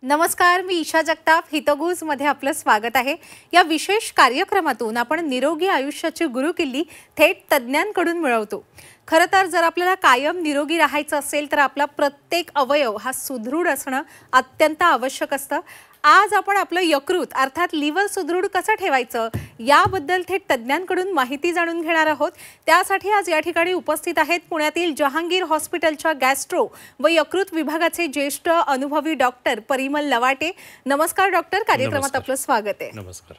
नमस्कार, मी ईशा जगताप. हितगुजमध्ये आपलं स्वागत आहे. या विशेष कार्यक्रमातून आपण निरोगी आयुष्याची गुरुकिल्ली थेट तज्ञांकडून मिळवतो. खरं तर जर आपल्याला कायम निरोगी राहायचं असेल तर आपला प्रत्येक अवयव हा सुदृढ असणं अत्यंत आवश्यक असतं. आज आपण आपलं यकृत अर्थात लिव्हर सुदृढ कसं ठेवायचं याबद्दल थेट तज्ञांकडून माहिती जाणून घेणार आहोत. त्यासाठी आज या ठिकाणी उपस्थित आहेत पुण्यातील जहांगीर हॉस्पिटलच्या गॅस्ट्रो व यकृत विभागाचे ज्येष्ठ अनुभवी डॉक्टर परिमल लवाटे. नमस्कार डॉक्टर, कार्यक्रमात आपलं स्वागत आहे. नमस्कार.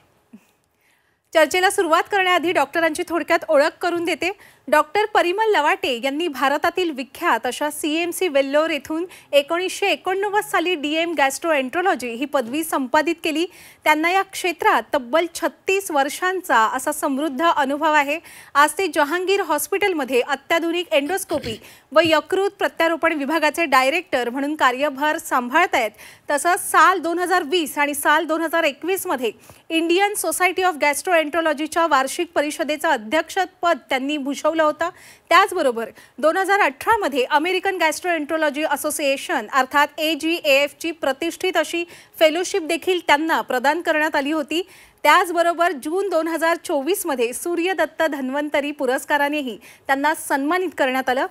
चर्चेला सुरुवात करण्याआधी डॉक्टरांची थोडक्यात ओळख करून देते. डॉक्टर परिमल लवाटे यांनी भारतातील विख्यात अशा CMC वेल्लोर येथून 1989 साली DM गॅस्ट्रोएंट्रोलॉजी ही पदवी संपादित केली. त्यांना या क्षेत्रात तब्बल 36 वर्षांचा असा समृद्ध अनुभव आहे. आज ते जहांगीर हॉस्पिटलमध्ये अत्याधुनिक एंडोस्कोपी व यकृत प्रत्यारोपण विभागाचे डायरेक्टर म्हणून कार्यभार सांभाळतायत. तसंच साल 2020 आणि साल 2021 मध्ये इंडियन सोसायटी ऑफ गॅस्ट्रोएंट्रोलॉजीच्या वार्षिक परिषदेचं अध्यक्षपद त्यांनी भूषवलं होता. त्याचबरोबर 2018 मध्ये अमेरिकन गॅस्ट्रोएंट्रोलॉजी असोसिएशन अर्थात AGAF ची प्रतिष्ठित अशी फेलोशिप देखील त्यांना प्रदान करण्यात आली होती. त्याचबरोबर जून 2024 मध्ये सूर्यदत्त धन्वंतरी पुरस्कारानेही त्यांना सन्मानित करण्यात आलं.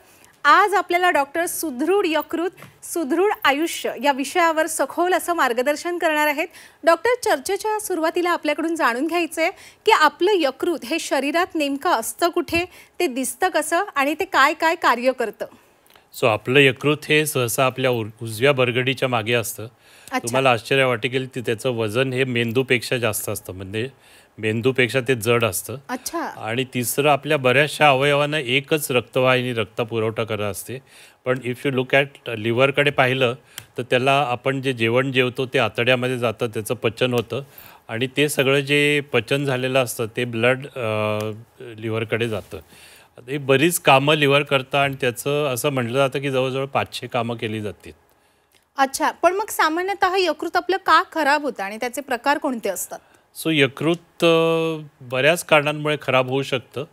आज आपल्याला डॉक्टर सुदृढ यकृत सुदृढ आयुष्य या विषयावर सखोल असं मार्गदर्शन करणार आहेत. डॉक्टर, चर्चेच्या सुरुवातीला आपल्याकडून जाणून घ्यायचंय की आपलं यकृत हे शरीरात नेमकं असतं कुठे, ते दिसतं कसं आणि ते काय काय कार्य करतं? सो आपलं यकृत हे सहसा आपल्या उजव्या बरगडीच्या मागे असतं. तुम्हाला आश्चर्य वाटेल की त्याचं वजन हे मेंदूपेक्षा जास्त असतं, म्हणजे मेंदूपेक्षा ते जड असतं. अच्छा. आणि तिसरं, आपल्या बऱ्याचशा अवयवांना एकच रक्तवाहिनी रक्त पुरवठा करत असते. पण इफ यू लुक ॲट लिव्हरकडे पाहिलं तर त्याला आपण जे जेवण जेवतो ते आतड्यामध्ये जातं, त्याचं पचन होतं आणि ते सगळं जे पचन झालेलं असतं ते ब्लड लिव्हरकडे जातं. हे बरीच कामं लिव्हर करतं आणि त्याचं असं म्हटलं जातं की जवळजवळ 500 कामं केली जातील. अच्छा, पण मग सामान्यतः यकृत आपलं का खराब होतं आणि त्याचे प्रकार कोणते असतात? सो यकृत बऱ्याच कारणांमुळे खराब होऊ शकतं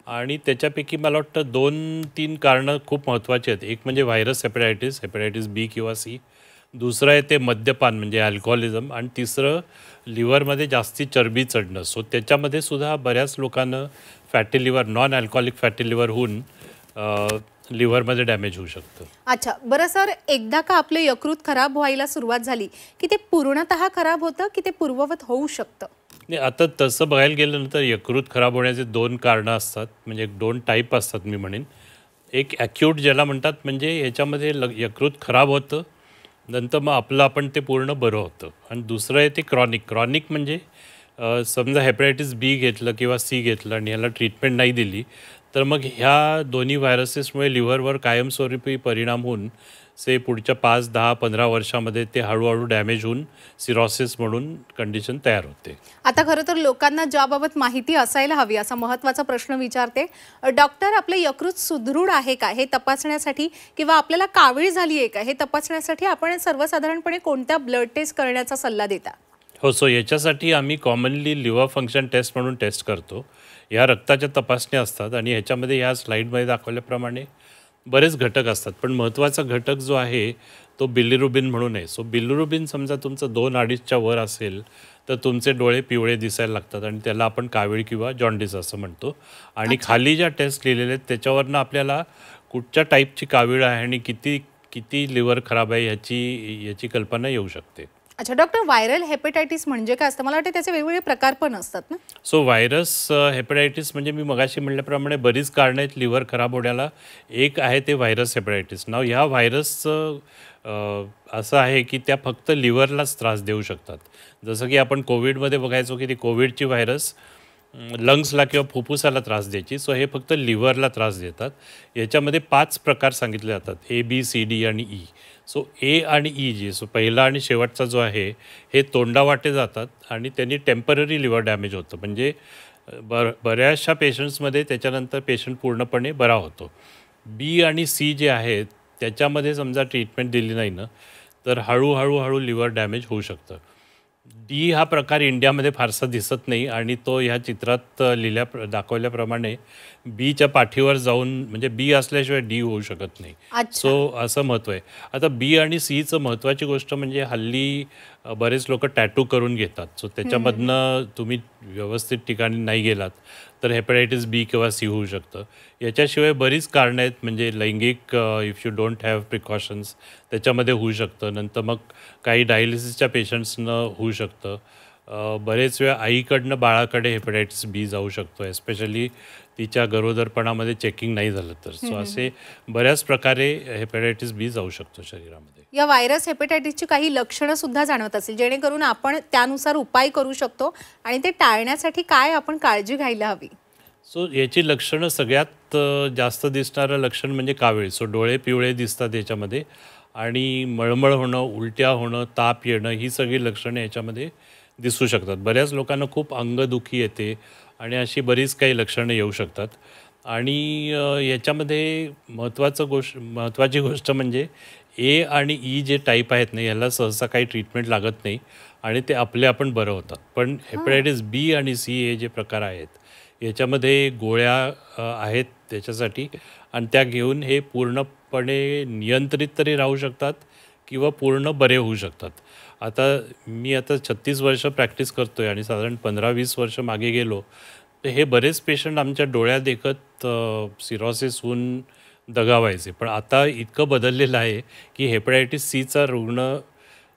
आणि त्याच्यापैकी मला वाटतं 2-3 कारणं खूप महत्त्वाची आहेत. एक म्हणजे व्हायरस हेपॅटायटिस B किंवा C. दुसरं आहे ते मद्यपान म्हणजे अल्कोहोलिझम. आणि तिसरं लिव्हरमध्ये जास्ती चरबी चढणं. सो त्याच्यामध्ये सुद्धा बऱ्याच लोकांना fatty liver, non alcoholic fatty liver होऊन लिव्हरमध्ये डॅमेज होऊ शकतं. अच्छा, बरं सर, एकदा का आपले यकृत खराब व्हायला सुरुवात झाली की ते पूर्णतः खराब होतं की ते पूर्ववत होऊ शकतं? नाही, आता तसं बघायला गेलं तर यकृत खराब होण्याचे 2 कारणं असतात, म्हणजे 2 टाईप असतात मी म्हणेन. एक ॲक्यूट ज्याला म्हणतात, म्हणजे ह्याच्यामध्ये यकृत खराब होतं, नंतर मग आपण ते पूर्ण बरं होतं. आणि दुसरं आहे ते क्रॉनिक म्हणजे समजा हेपॅटायटिस B घेतलं किंवा C घेतलं आणि ह्याला ट्रीटमेंट नाही दिली तर मग ह्या दोन्ही व्हायरसेसमुळे लिव्हरवर कायमस्वरूपी परिणाम होऊन पुढच्या 5, 10, 15 वर्षामध्ये ते हळूहळू डॅमेज होऊन सिरोसिस म्हणून कंडिशन तयार होते. आता खरं तर लोकांना ज्याबाबत माहिती असायला हवी असा महत्त्वाचा प्रश्न विचारते. डॉक्टर, आपलं यकृत सुदृढ आहे का हे तपासण्यासाठी किंवा आपल्याला कावीळ झाली आहे का हे तपासण्यासाठी आपण सर्वसाधारणपणे कोणत्या ब्लड टेस्ट करण्याचा सल्ला देता? हो, सो याच्यासाठी आम्ही कॉमनली लिव्हर फंक्शन टेस्ट म्हणून टेस्ट करतो. या रक्ताच्या तपासण्या असतात आणि ह्याच्यामध्ये ह्या स्लाईडमध्ये दाखवल्याप्रमाणे बरेच घटक असतात. पण महत्त्वाचा घटक जो आहे तो बिलिरुबिन म्हणून आहे. सो बिलिरुबिन समजा तुमचं 2-2.5च्या वर असेल तर तुमचे डोळे पिवळे दिसायला लागतात आणि त्याला आपण कावीळ किंवा जॉन्डिस असं म्हणतो. आणि खाली ज्या टेस्ट लिहिलेल्या आहेत त्याच्यावरनं आपल्याला कुठच्या टाईपची कावीळ आहे आणि किती लिव्हर खराब आहे याची कल्पना येऊ शकते. अच्छा डॉक्टर, व्हायरल हेपॅटायटिस म्हणजे काय असतं? मला वाटतं त्याचे वेगवेगळे प्रकार पण असतात ना? सो व्हायरस हेपॅटायटिस म्हणजे मी मगाशी म्हटल्याप्रमाणे बरीच कारणं आहेत लिव्हर खराब होण्याला. एक आहे ते व्हायरस हेपॅटायटिस. नाव ह्या व्हायरसचं असं आहे की त्या फक्त लिव्हरलाच त्रास देऊ शकतात. जसं की आपण कोविडमध्ये बघायचो की ती कोविडची व्हायरस लंग्सला किंवा फुफ्फुसाला त्रास द्यायची. सो हे फक्त लिव्हरला त्रास देतात. याच्यामध्ये 5 प्रकार सांगितले जातात, A, B, C, D आणि E. सो A आणि E सो पहिला आणि शेवटचा जो आहे हे तोंडावाटे जातात आणि त्यांनी टेम्पररी लिव्हर डॅमेज होतं. म्हणजे बऱ्याचशा पेशंट्समध्ये त्याच्यानंतर पेशंट पूर्णपणे बरा होतो. B आणि C जे आहेत त्याच्यामध्ये समजा ट्रीटमेंट दिली नाही ना तर हळूहळू लिव्हर डॅमेज होऊ शकतं. डी हा प्रकार इंडियामध्ये फारसा दिसत नाही आणि तो ह्या चित्रात दाखवल्याप्रमाणे बीच्या पाठीवर जाऊन म्हणजे बी असल्याशिवाय डी होऊ शकत नाही. अच्छा. सो असं महत्त्व आहे. आता बी आणि सीचं महत्त्वाची गोष्ट म्हणजे हल्ली बरेच लोक टॅटू करून घेतात. सो त्याच्यामधनं तुम्ही व्यवस्थित ठिकाणी नाही गेलात तर हेपॅटायटिस बी किंवा सी होऊ शकतं. याच्याशिवाय बरीच कारणं आहेत म्हणजे लैंगिक if you don't have precautions त्याच्यामध्ये होऊ शकतं. नंतर मग काही डायलिसिसच्या पेशंट्सनं होऊ शकतं. बरेच वेळा आईकडनं बाळाकडे हेपॅटायटिस बी जाऊ शकतो एस्पेशली तिच्या गरोदरपणामध्ये चेकिंग नाही झालं तर. सो असे बऱ्याच प्रकारे हेपॅटायटिस बी जाऊ शकतो शरीरामध्ये. या व्हायरस हेपेटायटिसची काही लक्षणं सुद्धा जाणवत असेल जेणेकरून आपण त्यानुसार उपाय करू शकतो आणि ते टाळण्यासाठी काय आपण काळजी घ्यायला हवी? सो याची लक्षणं सगळ्यात जास्त दिसणारं लक्षण म्हणजे कावीळ. सो डोळे पिवळे दिसतात याच्यामध्ये आणि मळमळ होणं, उलट्या होणं, ताप येणं ही सगळी लक्षणं याच्यामध्ये दिसू शकतात. बऱ्याच लोकांना खूप अंगदुखी येते आणि अशी बरीच काही लक्षणं येऊ शकतात. आणि याच्यामध्ये महत्त्वाची गोष्ट म्हणजे ए आणि ई जे टाईप आहेत ना याला सहसा काही ट्रीटमेंट लागत नाही आणि ते आपण बरं होतात. पण हेपॅटायटिस बी आणि सी हे जे प्रकार आहेत याच्यामध्ये गोळ्या आहेत त्याच्यासाठी आणि त्या घेऊन हे पूर्णपणे नियंत्रित तरी राहू शकतात किंवा पूर्ण बरे होऊ शकतात. मी 36 वर्ष प्रॅक्टिस करतो आहे आणि साधारण 15-20 वर्ष मागे गेलो तर हे बरेच पेशंट आमच्या डोळ्यात देखत सिरॉसिस होऊन दगावायचे. पण आता इतकं बदललेलं आहे की हेपॅटायटिस सीचा रुग्ण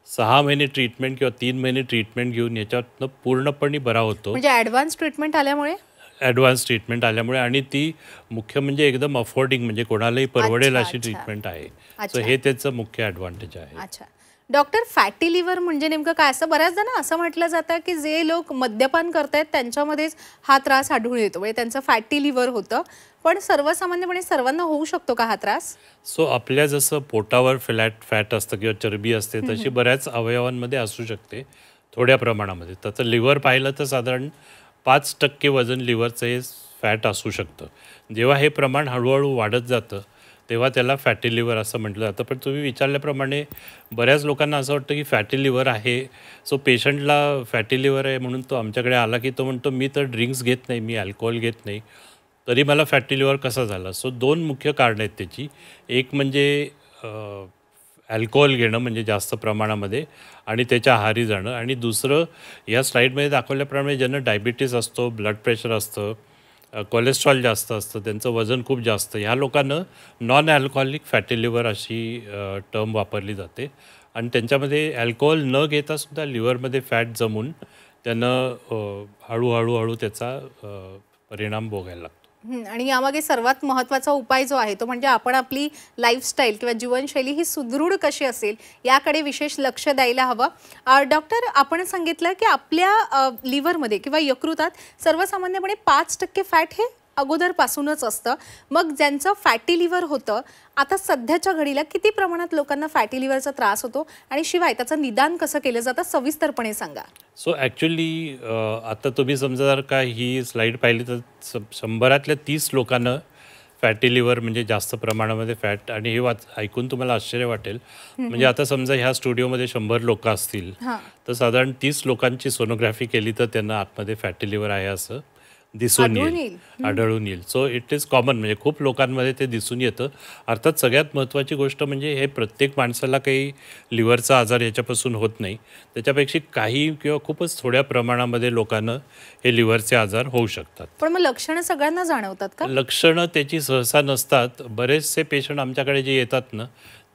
6 महिने ट्रीटमेंट किंवा 3 महिने ट्रीटमेंट घेऊन याच्यातनं पूर्णपणे बरा होतो. म्हणजे ॲडव्हान्स ट्रीटमेंट आल्यामुळे ॲडव्हान्स ट्रीटमेंट आल्यामुळे आणि ती मुख्य म्हणजे एकदम अफोर्डिंग म्हणजे कोणालाही परवडेल अशी ट्रीटमेंट आहे. सो हे त्याचं मुख्य ॲडव्हान्टेज आहे. अच्छा डॉक्टर, फॅटी लिव्हर म्हणजे नेमकं काय? असं बऱ्याचदा ना असं म्हटलं जातं की जे लोक मद्यपान करतायत त्यांच्यामध्येच हा त्रास आढळून येतो म्हणजे त्यांचं फॅटी लिव्हर होतं. पण सर्वसामान्यपणे सर्वांना होऊ शकतो का हा त्रास? सो आपल्या जसं पोटावर फॅट असतं किंवा चरबी असते तशी बऱ्याच अवयवांमध्ये असू शकते थोड्या प्रमाणामध्ये. तर लिव्हर पाहिलं तर साधारण 5% वजन लिव्हरचं हे फॅट असू शकतं. जेव्हा हे प्रमाण हळूहळू वाढत जातं तेव्हा त्याला फॅटी लिव्हर असं म्हटलं जातं. पण तुम्ही विचारल्याप्रमाणे बऱ्याच लोकांना असं वाटतं की फॅटी लिव्हर आहे. सो पेशंटला फॅटी लिव्हर आहे म्हणून तो आमच्याकडे आला की तो म्हणतो मी तर ड्रिंक्स घेत नाही, मी अल्कोहोल घेत नाही, तरी मला फॅटी लिव्हर कसा झाला? सो 2 मुख्य कारणं आहेत त्याची. एक म्हणजे अल्कोहोल घेणं म्हणजे जास्त प्रमाणामध्ये आणि त्याच्या आहारी जाणं आणि दुसरं या स्लाईडमध्ये दाखवल्याप्रमाणे ज्यांना डायबिटीस असतो, ब्लड प्रेशर असतं, कोलेस्ट्रॉल जास्त असतं, त्यांचं वजन खूप जास्त, ह्या लोकांना नॉन अल्कोहोलिक फॅटी लिव्हर अशी टर्म वापरली जाते आणि त्यांच्यामध्ये अल्कोहोल न घेतासुद्धा लिव्हरमध्ये फॅट जमून त्यांना हळूहळू त्याचा परिणाम भोगायला लागतो. आणि यामागे सर्वात महत्त्वाचा उपाय जो आहे तो म्हणजे आपण आपली लाईफस्टाईल किंवा जीवनशैली ही सुदृढ कशी असेल याकडे विशेष लक्ष द्यायला हवं. डॉक्टर, आपण सांगितलं की आपल्या लिव्हरमध्ये किंवा यकृतात सर्वसामान्यपणे 5% फॅट हे अगोदरपासूनच असतं. मग ज्यांचं फॅटी लिव्हर होतं आता सध्याच्या घडीला किती प्रमाणात लोकांना फॅटी लिव्हरचा त्रास होतो आणि शिवाय त्याचं निदान कसं केलं जातं सविस्तरपणे सांगा. सो ॲक्च्युली आता तुम्ही समजा जर का ही स्लाईड पाहिली तर 100 30 लोकांना फॅटी लिव्हर म्हणजे जास्त प्रमाणामध्ये फॅट आणि हे ऐकून तुम्हाला आश्चर्य वाटेल. म्हणजे आता समजा ह्या स्टुडिओमध्ये 100 लोक असतील तर साधारण 30 लोकांची सोनोग्राफी केली तर त्यांना आतमध्ये फॅटी लिव्हर आहे असं आढळून येईल. सो इट इज कॉमन म्हणजे खूप लोकांमध्ये ते दिसून येतं. अर्थात सगळ्यात महत्त्वाची गोष्ट म्हणजे हे प्रत्येक माणसाला काही लिव्हरचा आजार याच्यापासून होत नाही. त्याच्यापेक्षा काही किंवा खूपच थोड्या प्रमाणामध्ये लोकांना हे लिव्हरचे आजार होऊ शकतात. पण मग लक्षणं सगळ्यांना जाणवतात का? लक्षणं त्याची सहसा नसतात. बरेचसे पेशंट आमच्याकडे जे येतात ना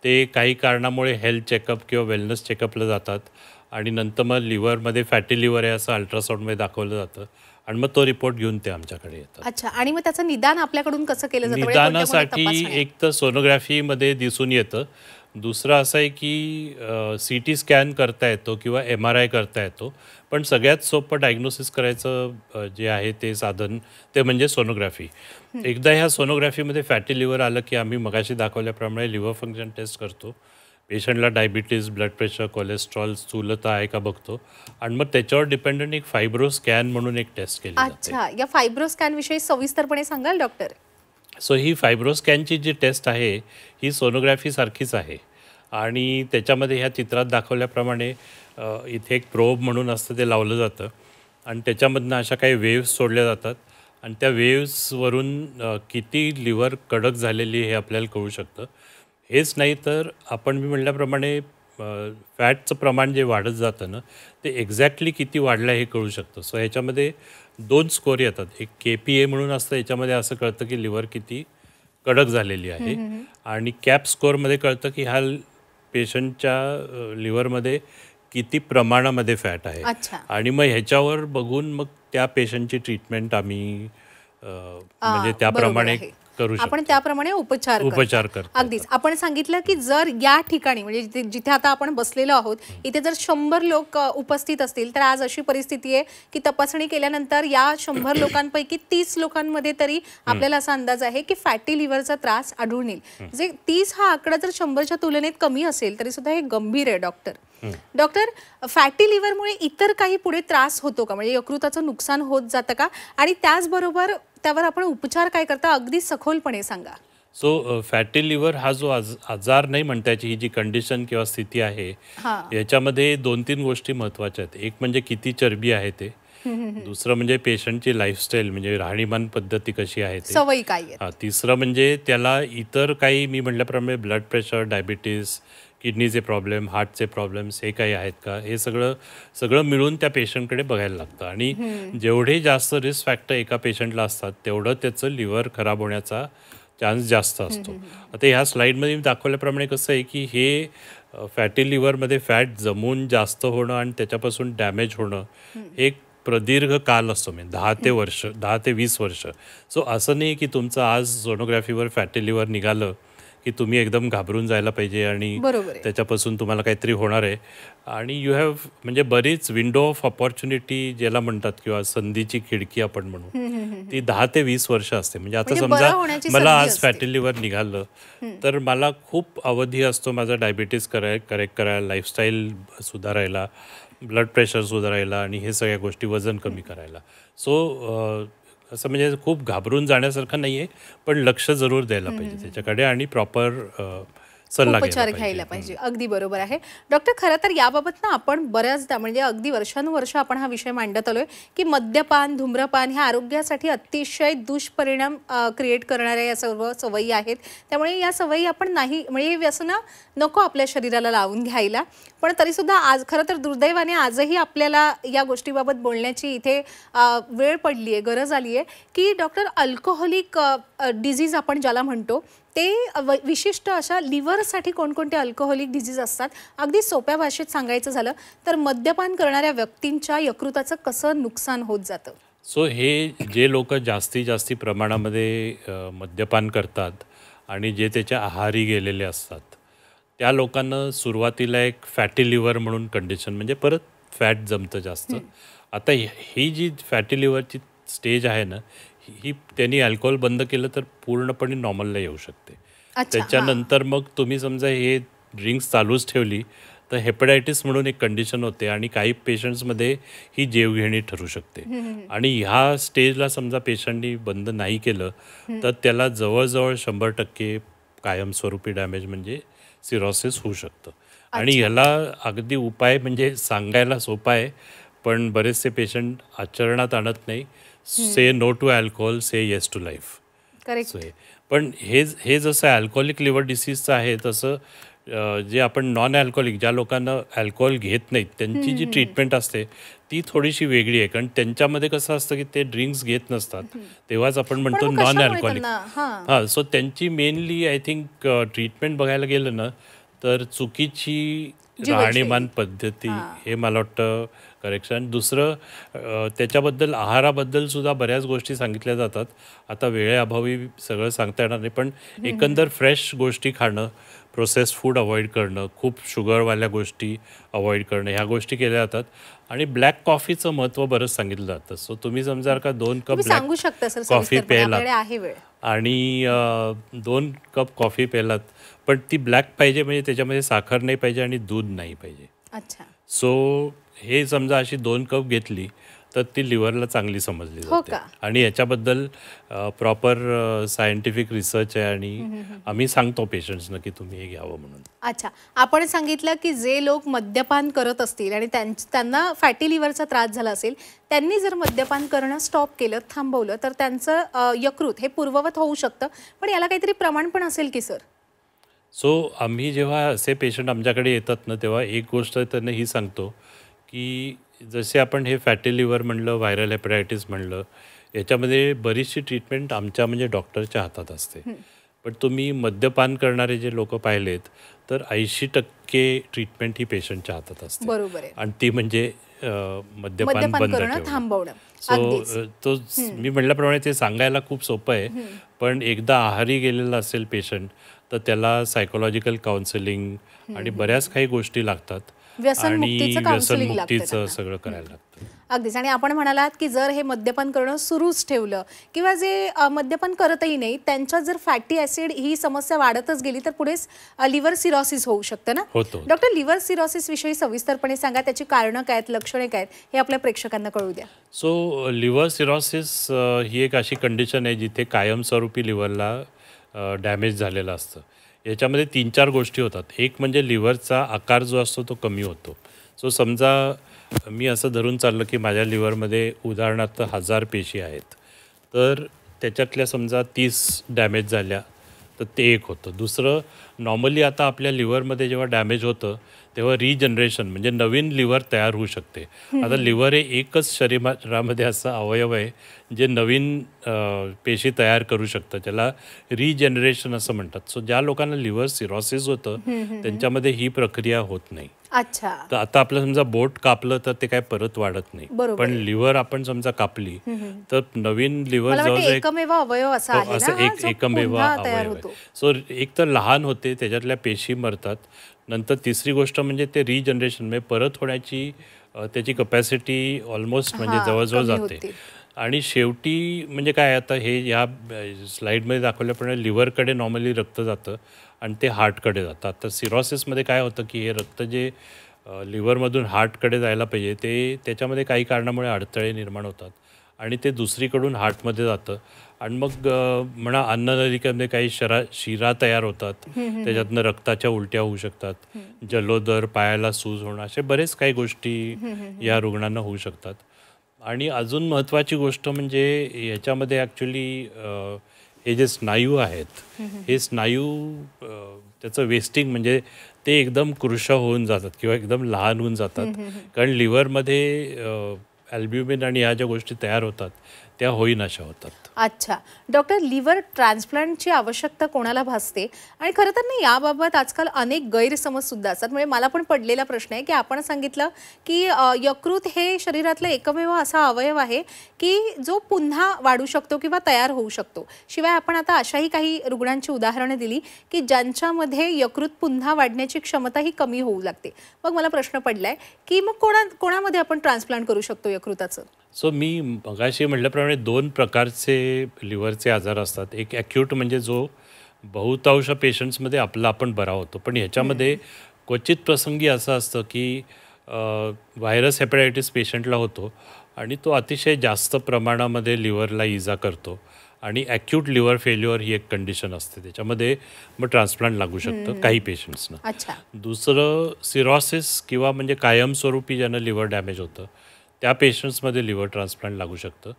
ते काही कारणामुळे हेल्थ चेकअप किंवा वेलनेस चेकअपला जातात आणि नंतर मग लिव्हरमध्ये फॅटी लिव्हर आहे असं अल्ट्रासाऊंडमध्ये दाखवलं जातं आणि मग तो रिपोर्ट घेऊन ते आमच्याकडे येतात. अच्छा, आणि मग त्याचं निदान आपल्याकडून कसं केलं जातं? निदानासाठी एक तर सोनोग्राफीमध्ये दिसून येतं. दुसरं असं आहे की CT स्कॅन करता येतो किंवा MRI करता येतो. पण सगळ्यात सोपं डायग्नोसिस करायचं जे आहे ते साधन ते म्हणजे सोनोग्राफी. एकदा ह्या सोनोग्राफीमध्ये फॅटी लिव्हर आलं की आम्ही मगाशी दाखवल्याप्रमाणे लिव्हर फंक्शन टेस्ट करतो. पेशंटला डायबिटीज, ब्लड प्रेशर, कोलेस्ट्रॉल, स्थूलता आहे का बघतो आणि मग त्याच्यावर डिपेंडंट एक फायब्रो स्कॅन म्हणून एक टेस्ट केली जाते. अच्छा, या फायब्रो स्कॅन विषयी सविस्तरपणे सांगाल डॉक्टर? सो ही फायब्रो स्कॅनची जी टेस्ट आहे ही सोनोग्राफी सारखीच आहे आणि त्याच्यामध्ये ह्या चित्रात दाखवल्याप्रमाणे इथे एक प्रोब म्हणून असतं ते लावलं जातं आणि त्याच्यामधनं अशा काही वेव्स सोडल्या जातात आणि त्या वेव्सवरून किती लिव्हर कडक झालेली हे आपल्याला कळू शकतं. हेच नाही तर आपण मी म्हटल्याप्रमाणे फॅटचं प्रमाण जे वाढत जातं ना ते एक्झॅक्टली किती वाढलं हे कळू शकतं. सो ह्याच्यामध्ये 2 स्कोर येतात. एक KPA म्हणून असतं, याच्यामध्ये असं कळतं की लिव्हर किती कडक झालेली आहे आणि कॅप स्कोअरमध्ये कळतं की ह्या पेशंटच्या लिव्हरमध्ये किती प्रमाणामध्ये फॅट आहे अच्छा. आणि मग ह्याच्यावर बघून मग त्या पेशंटची ट्रीटमेंट आम्ही म्हणजे बरोबर त्याप्रमाणे आहे. करू आपण शकतो. त्याप्रमाणे उपचार करतो. अगदीच आपण सांगितलं की जर या ठिकाणी म्हणजे जिथे आता आपण बसलेलो आहोत इथे जर 100 लोक उपस्थित असतील तर आज अशी परिस्थिती आहे की तपासणी केल्यानंतर या 100 लोकांपैकी 30 लोकांमध्ये तरी आपल्याला असा अंदाज आहे की फॅटी लिव्हरचा त्रास आढळून येईल. म्हणजे 30 हा आकडा जर 100च्या तुलनेत कमी असेल तरी सुद्धा हे गंभीर आहे. डॉक्टर फॅटी लिव्हरमुळे इतर काही पुढे त्रास होतो का? म्हणजे यकृताचं नुकसान होत जातं का? आणि त्याचबरोबर त्यावर आपण उपचार काय करता अगदी सखोलपणे सांगा. सो फॅटी लिव्हर हा जो आजार नाही म्हणता याची ही जी कंडिशन किंवा स्थिती आहे याच्यामध्ये 2-3 गोष्टी महत्त्वाच्या आहेत. एक म्हणजे किती चरबी आहे ते, दुसरं म्हणजे पेशंटची लाईफस्टाईल म्हणजे राहणीमान पद्धती कशी आहे ते, सवयी काय आहेत, तिसरं म्हणजे त्याला इतर काही मी म्हटल्याप्रमाणे ब्लड प्रेशर, डायबिटीस, किडनीचे प्रॉब्लेम, हार्टचे प्रॉब्लेम्स हे काही आहेत का, हे सगळं मिळून त्या पेशंटकडे बघायला लागतं. आणि जेवढे जास्त रिस्क फॅक्टर एका पेशंटला असतात तेवढं त्याचं लिव्हर खराब होण्याचा चान्स जास्त असतो. आता ह्या स्लाईडमध्ये मी दाखवल्याप्रमाणे कसं आहे की हे फॅटी लिव्हरमध्ये फॅट जमून जास्त होणं आणि त्याच्यापासून डॅमेज होणं एक प्रदीर्घ काल असतो, म्हणजे 10 ते 20 वर्ष. सो असं नाही की तुमचं आज सोनोग्राफीवर फॅटी लिव्हर निघालं की तुम्ही एकदम घाबरून जायला पाहिजे आणि त्याच्यापासून तुम्हाला काहीतरी होणार आहे. आणि यू हॅव म्हणजे बरीच विंडो ऑफ ऑपॉर्च्युनिटी ज्याला म्हणतात किंवा संधीची खिडकी आपण म्हणू ती 10 ते 20 वर्ष असते. म्हणजे आता समजा मला आज फॅटी लिव्हर निघालं तर मला खूप अवधी असतो माझा डायबिटीस करेक्ट करायला, लाईफस्टाईल सुधारायला, ब्लड प्रेशर सुधारायला आणि हे सगळ्या गोष्टी, वजन कमी करायला. सो असं म्हणजे खूप घाबरून जाण्यासारखं नाही आहे, पण लक्ष जरूर द्यायला पाहिजे त्याच्याकडे आणि प्रॉपर सल्ला घ्यायला पाहिजे. अगदी बरोबर आहे डॉक्टर. खरं तर याबाबत ना आपण बऱ्याचदा म्हणजे अगदी वर्षानुवर्ष आपण हा विषय मांडत आलोय की मद्यपान, धूम्रपान ह्या आरोग्यासाठी अतिशय दुष्परिणाम क्रिएट करणाऱ्या या सर्व सवयी आहेत. त्यामुळे या सवयी आपण नाही म्हणजे व्यसनं नको आपल्या शरीराला लावून घ्यायला. पण तरीसुद्धा आज खरं तर दुर्दैवाने आजही आपल्याला या गोष्टीबाबत बोलण्याची इथे वेळ पडली आहे, गरज आली आहे की डॉक्टर अल्कोहोलिक डिझीज आपण ज्याला म्हणतो ते विशिष्ट अशा लिव्हरसाठी कोणकोणते अल्कोहोलिक डिझीज असतात. अगदी सोप्या भाषेत सांगायचं झालं तर मद्यपान करणाऱ्या व्यक्तींच्या यकृताचं कसं नुकसान होत जातं. सो हे जे लोक जास्ती प्रमाणामध्ये मद्यपान करतात आणि जे त्याच्या आहारी गेलेले असतात त्या लोकांना सुरुवातीला एक फॅटी लिव्हर म्हणून कंडिशन म्हणजे परत फॅट जमतं जास्त. आता ही जी फॅटी लिव्हरची स्टेज आहे ना ही त्यांनी अल्कोहोल बंद केलं तर पूर्णपणे नॉर्मलला येऊ शकते. त्याच्यानंतर मग तुम्ही समजा हे ड्रिंक्स चालूच ठेवली तर हेपॅटायटिस म्हणून एक कंडिशन होते आणि काही पेशंट्समध्ये ही जीवघेणी ठरू शकते. आणि ह्या स्टेजला समजा पेशंटनी बंद नाही केलं तर त्याला जवळजवळ 100% कायमस्वरूपी डॅमेज म्हणजे सिरोसिस होऊ शकतं. आणि ह्याला अगदी उपाय म्हणजे सांगायला सोपा आहे पण बरेचसे पेशंट आचरणात आणत नाही. Say no to alcohol, say yes to life. Correct. पण हे जसं अल्कोहोलिक लिव्हर डिसीजचं आहे तसं जे आपण नॉन अल्कोहोलिक ज्या लोकांना अल्कोहोल घेत नाहीत त्यांची जी ट्रीटमेंट असते ती थोडीशी वेगळी आहे. कारण त्यांच्यामध्ये कसं असतं की ते ड्रिंक्स घेत नसतात तेव्हाच आपण म्हणतो नॉन अल्कोहोलिक. सो त्यांची मेनली आय थिंक ट्रीटमेंट बघायला गेलं ना तर चुकीची राहणीमान पद्धती हे मला वाटतं करेक्शन. दुसरं त्याच्याबद्दल आहाराबद्दल सुद्धा बऱ्याच गोष्टी सांगितल्या जातात. आता वेळेअभावी सगळं सांगता येणार नाही पण एकंदर फ्रेश गोष्टी खाणं, प्रोसेस फूड अवॉइड करणं, खूप शुगरवाल्या गोष्टी अवॉइड करणं ह्या गोष्टी केल्या जातात. आणि ब्लॅक कॉफीचं महत्त्व बरंच सांगितलं जातं. सो तुम्ही समजा का 2 कप ब्लॅक कॉफी प्यायलात आणि 2 कप कॉफी प्यायलात पण ती ब्लॅक पाहिजे म्हणजे त्याच्यामध्ये साखर नाही पाहिजे आणि दूध नाही पाहिजे. अच्छा. सो हे समजा अशी 2 कप घेतली तर ती लिव्हरला चांगली समजली हो जाते. का? आणि याच्याबद्दल प्रॉपर सायंटिफिक रिसर्च आहे आणि आम्ही सांगतो पेशंट्सना की तुम्ही हे घ्यावं म्हणून. अच्छा, आपण सांगितलं की जे लोक मद्यपान करत असतील आणि त्यांना फॅटी लिव्हरचा त्रास झाला असेल, त्यांनी जर मद्यपान करणं स्टॉप केलं, थांबवलं, तर त्यांचं यकृत हे पूर्ववत होऊ शकतं. पण याला काहीतरी प्रमाण पण असेल की सर? सो आम्ही जेव्हा असे पेशंट आमच्याकडे येतात ना, तेव्हा एक गोष्ट त्यांना ही सांगतो की जसे आपण हे फॅटी लिव्हर म्हणलं, व्हायरल हेपॅटायटिस म्हणलं, याच्यामध्ये बरीचशी ट्रीटमेंट आमच्या म्हणजे डॉक्टरच्या हातात असते. पण तुम्ही मद्यपान करणारे जे लोक पाहिलेत तर 80% ट्रीटमेंट ही पेशंटच्या हातात असते. बरोबर आहे. आणि ती म्हणजे मद्यपान मद्यपान बंद करणं ठेवणं. थांबवणं. सो तो मी म्हटल्याप्रमाणे ते सांगायला खूप सोपं आहे. पण एकदा आहारी गेलेला असेल पेशंट तर त्याला सायकोलॉजिकल काउन्सिलिंग आणि बऱ्याच काही गोष्टी लागतात आणि व्यसनमुक्तीचं counseling लागतं व्यसनमुक्तीचं त्यांना. सगळं करायला लागतं. अगदीच. आणि आपण म्हणालात की जर हे मद्यपान करणं सुरूच ठेवलं किंवा जे मद्यपान करतही नाही त्यांच्यात जर फॅटी ॲसिड ही समस्या वाढतच गेली तर पुढे लिव्हर सिरोसिस होऊ शकतं ना? होतो. डॉक्टर, लिव्हर सिरोसिस विषयी सविस्तरपणे सांगा. त्याची कारणं काय आहेत, लक्षणे काय आहेत, हे आपल्या प्रेक्षकांना कळू द्या. सो लिव्हर सिरोसिस ही एक अशी कंडिशन आहे जिथे कायमस्वरूपी लिव्हरला डॅमेज झालेलं असतं. याच्यामध्ये 3-4 गोष्टी होतात. एक म्हणजे लिव्हरचा आकार जो असतो तो कमी होतो. सो समजा मी असं धरून चाललं की माझ्या लिव्हरमध्ये उदाहरणार्थ 1000 पेशी आहेत, तर त्याच्यातल्या समजा 30 डॅमेज झाल्या तर ते एक होतं. दुसरं, नॉर्मली आता आपल्या लिव्हरमध्ये जेव्हा डॅमेज होतं तेव्हा रिजनरेशन म्हणजे नवीन लिव्हर तयार होऊ शकते. आता लिव्हर हे एकच शरीरामध्ये असा अवयव आहे जे नवीन पेशी तयार करू शकतं, त्याला रिजनरेशन असं म्हणतात. सो ज्या लोकांना लिव्हर सिरोसिस होतं त्यांच्यामध्ये ही प्रक्रिया होत नाही. अच्छा. तर आता आपलं समजा बोट कापलं तर ते काय परत वाढत नाही, बरोबर पण लिव्हर आपण समजा कापली तर नवीन लिव्हर मला वाटतं जवळ एकमेव अवयव असा आहे ना असं हा, एक जो एकमेव पुन्हा तयार अवयव आहे. होतो. सो एक तर लहान होते, त्याच्यातल्या पेशी मरतात. नंतर तिसरी गोष्ट म्हणजे ते रिजनरेशन म्हणजे परत होण्याची त्याची कपॅसिटी ऑलमोस्ट म्हणजे हा, जवळजवळ कमी जाते. होते. आणि शेवटी म्हणजे काय, आता हे या स्लाईडमध्ये दाखवल्याप्रमाणे लिव्हरकडे नॉर्मली रक्त जातं आणि ते हार्टकडे जातं. आता सिरोसिसमध्ये काय होतं की हे रक्त जे लिव्हरमधून हार्टकडे जायला पाहिजे ते त्याच्यामध्ये काही कारणामुळे अडथळे निर्माण होतात आणि ते दुसरीकडून हार्टमध्ये जातं आणि मग म्हणा अन्ननलिकेमध्ये काही शिरा तयार होतात, त्याच्यातनं रक्ताच्या उलट्या होऊ शकतात, जलोदर, पायाला सूज होणं, असे बरेच काही गोष्टी या रुग्णांना होऊ शकतात. आणि अजून महत्त्वाची गोष्ट म्हणजे याच्यामध्ये ॲक्च्युली हे जे स्नायू आहेत हे स्नायू त्याचं वेस्टिंग म्हणजे ते एकदम कृश होऊन जातात किंवा एकदम लहान होऊन जातात. कारण लिव्हरमध्ये ॲल्ब्युमिन आणि ह्या ज्या गोष्टी तयार होतात त्या होईनाशा होतात. अच्छा डॉक्टर, लिव्हर ट्रान्सप्लांटची आवश्यकता कोणाला भासते? आणि खरं तर ना याबाबत आजकाल अनेक गैरसमज सुद्धा असतात. म्हणजे मला पण पडलेला प्रश्न आहे की आपण सांगितलं की यकृत हे शरीरातलं एकमेव असा अवयव आहे की जो पुन्हा वाढू शकतो किंवा तयार होऊ शकतो. शिवाय आपण आता अशाही काही रुग्णांची उदाहरणं दिली की ज्यांच्यामध्ये यकृत पुन्हा वाढण्याची क्षमता ही कमी होऊ लागते. मग मला प्रश्न पडलाय की मग कोणामध्ये आपण ट्रान्सप्लांट करू शकतो यकृताचं? सो मी मगाशी म्हटल्याप्रमाणे 2 प्रकारचे लिव्हरचे आजार असतात. एक ॲक्यूट म्हणजे जो बहुतांश पेशंट्समध्ये आपला आपण बरा होतो, पण ह्याच्यामध्ये क्वचित प्रसंगी असं असतं की व्हायरस हेपॅटायटिस पेशंटला होतो आणि तो अतिशय जास्त प्रमाणामध्ये लिव्हरला इजा करतो आणि ॲक्यूट लिव्हर फेल्युअर ही एक कंडिशन असते. त्याच्यामध्ये मग ट्रान्सप्लांट लागू शकतं काही पेशंट्सना. अच्छा. दुसरं सिरोसिस किंवा म्हणजे कायमस्वरूपी ज्यांना लिव्हर डॅमेज होतं त्या पेशंट्समध्ये लिव्हर ट्रान्सप्लांट लागू शकतं.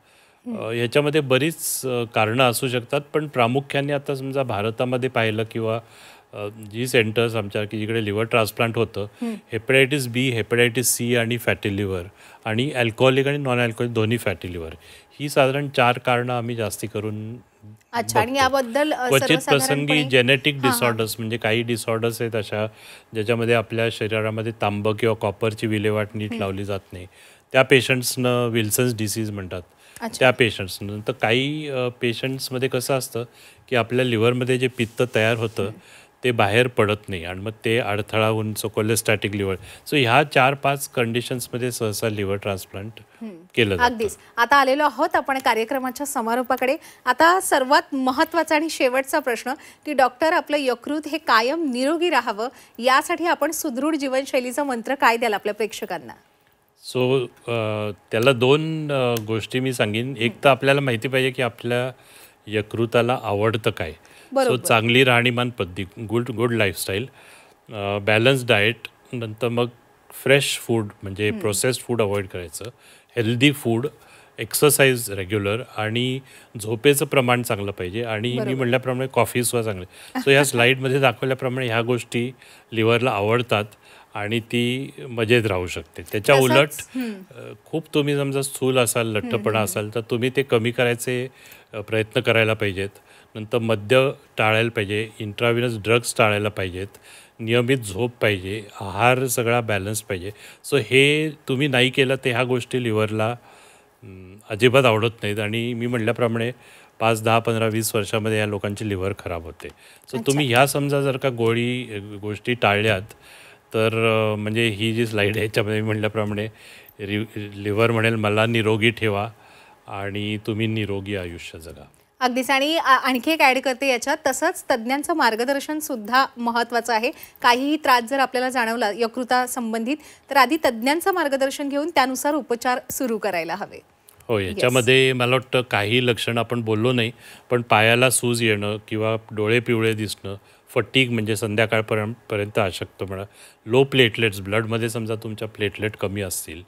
ह्याच्यामध्ये बरीच कारणं असू शकतात, पण प्रामुख्याने आता समजा भारतामध्ये पाहिलं किंवा जी सेंटर्स आमच्या की जिकडे लिव्हर ट्रान्सप्लांट होतं, हेपॅटायटिस बी, हेपॅटायटिस सी आणि फॅटी लिव्हर आणि अल्कोहोलिक आणि नॉन अल्कोहोलिक दोन्ही फॅटी लिव्हर, ही साधारण 4 कारणं आम्ही जास्ती करून अच्छा. आणि याबद्दल क्वचित प्रसंगी जेनेटिक डिसऑर्डर्स म्हणजे काही डिसऑर्डर्स आहेत अशा ज्याच्यामध्ये आपल्या शरीरामध्ये तांब किंवा कॉपरची विल्हेवाट नीट लावली जात नाही, त्या पेशंट्सनं विल्सन्स डिसीज म्हणतात. त्या पेशंट्सनं तर काही पेशंट्समध्ये कसं असतं की आपल्या लिव्हरमध्ये जे पित्त तयार होतं ते बाहेर पडत नाही आणि मग ते अडथळा होऊन सो कोलेस्टॅटिक लिव्हर. सो ह्या 4-5 कंडिशन्समध्ये सहसा लिव्हर ट्रान्सप्लांट केलं जातं. अगदीच. आता आलेलो आहोत आपण कार्यक्रमाच्या समारोपाकडे. आता सर्वात महत्त्वाचा आणि शेवटचा प्रश्न की डॉक्टर, आपलं यकृत हे कायम निरोगी राहावं यासाठी आपण सुदृढ जीवनशैलीचा मंत्र काय द्याल आपल्या प्रेक्षकांना? सो त्याला दोन गोष्टी मी सांगेन. एक तर आपल्याला माहिती पाहिजे की आपल्या यकृताला आवडतं काय. सो बरोबर. चांगली राहणीमान पद्धती, गुड लाईफस्टाईल, बॅलन्स डाएट, नंतर मग फ्रेश फूड म्हणजे प्रोसेस्ड फूड अवॉइड करायचं, हेल्दी फूड, एक्सरसाइज रेग्युलर आणि झोपेचं प्रमाण चांगलं पाहिजे. आणि मी बरोबर. म्हटल्याप्रमाणे कॉफीसुद्धा चांगले. सो ह्या स्लाईडमध्ये दाखवल्याप्रमाणे ह्या गोष्टी लिव्हरला आवडतात आणि ती मजेत राहू शकते. त्याच्या उलट खूप तुम्ही समजा स्थूल असाल, लठ्ठपणा असाल, तर तुम्ही ते कमी करायचे प्रयत्न करायला पाहिजेत. नंतर मद्य टाळायला पाहिजे, इंट्राव्हिनस ड्रग्स टाळायला पाहिजेत, नियमित झोप पाहिजे, आहार सगळा बॅलन्स पाहिजे. सो हे तुम्ही नाही केलं तर ह्या गोष्टी लिव्हरला अजिबात आवडत नाहीत आणि मी म्हटल्याप्रमाणे 5, 10, 15, 20 वर्षामध्ये या लोकांची लिव्हर खराब होते. सो तुम्ही ह्या समजा जर का गोष्टी टाळल्यात तर म्हणजे ही जी स्लाईड आहे याच्यामध्ये मी म्हटल्याप्रमाणे लिव्हर म्हणेल मला निरोगी ठेवा आणि तुम्ही निरोगी आयुष्य जगा. अगदीच. आणि आणखी एक ॲड करते याच्यात, तसंच तज्ज्ञांचं मार्गदर्शन सुद्धा महत्त्वाचं आहे. काहीही त्रास जर आपल्याला जाणवला यकृता संबंधित, तर आधी तज्ज्ञांचं मार्गदर्शन घेऊन त्यानुसार उपचार सुरू करायला हवे. हो, याच्यामध्ये मला वाटतं काही लक्षणं आपण बोललो नाही, पण पायाला सूज येणं किंवा डोळे पिवळे दिसणं, फटीग म्हणजे संध्याकाळपर्यंत अशक्तपणा, लो प्लेटलेट्स, ब्लडमध्ये समजा तुमच्या प्लेटलेट कमी असतील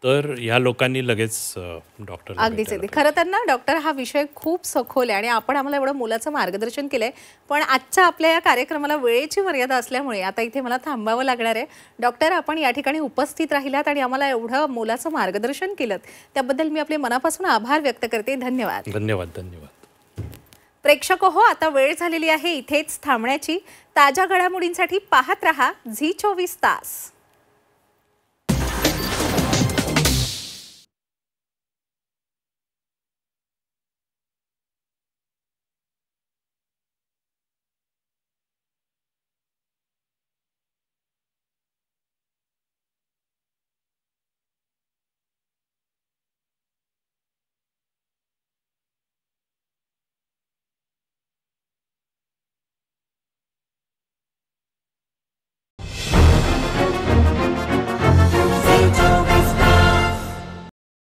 तर ह्या लोकांनी लगेच डॉक्टरला अगदीच भेटायला अगदी. खरं तर ना डॉक्टर, हा विषय खूप सखोल आहे आणि आपण आम्हाला एवढं मोलाचं मार्गदर्शन केलंय, पण आजच्या आपल्या या कार्यक्रमाला वेळेची मर्यादा असल्यामुळे आता इथे मला थांबावं लागणार आहे. डॉक्टर, आपण या ठिकाणी उपस्थित राहिलात आणि आम्हाला एवढं मोलाचं मार्गदर्शन केलं, त्याबद्दल मी आपले मनापासून आभार व्यक्त करते. धन्यवाद. धन्यवाद. धन्यवाद. प्रेक्षक हो, आता वेळ झालेली आहे इथेच थांबण्याची. ताज्या घडामोडींसाठी पाहत रहा झी 24 तास.